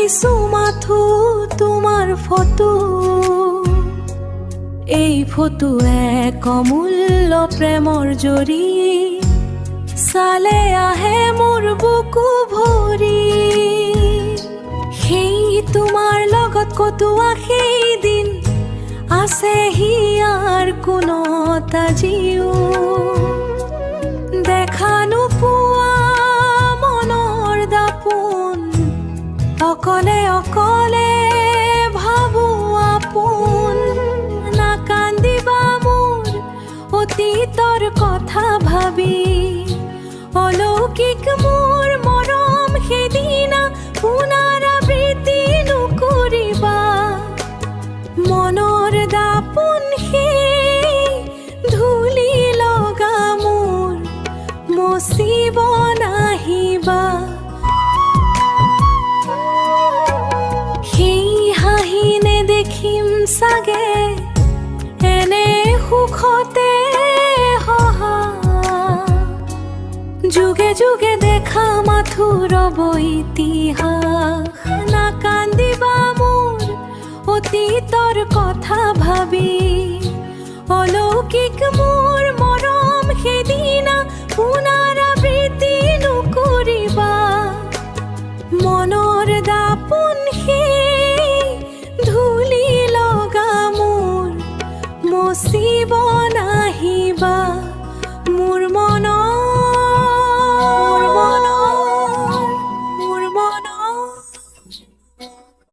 আঁকিছো মাথো তোমাৰ ফটো, এই ফটো এক অমূল্য প্ৰেমৰ জৰি, চালে আহে মোৰ বুকু ভৰি। সেই তোমাৰ লগত কটোৱা সেই দিন আছে হিয়াৰ কোনত আজিও, দেখা নোপোৱা মনৰ দাপোন, অকলে অকলে ভাবো আপোন। নাকান্দিবা মোৰ অতীতৰ কথা ভাবি, অলৌকিক মোৰ মৰম সেইদিনা পুনৰাবৃত্তি নকৰিবা। মনৰ দাপোন সেই ধূলি লগা মোৰ মচিব নাহিবা। সেই হাঁহি নেদেখিম চাগে এনে সুখতে হহা, যুগে যুগে দেখা মাথো ৰব ইতিহাস। নাকান্দিবা মোৰ অতীতৰ কথা ভাবি, অলৌকিক মোৰ মৰম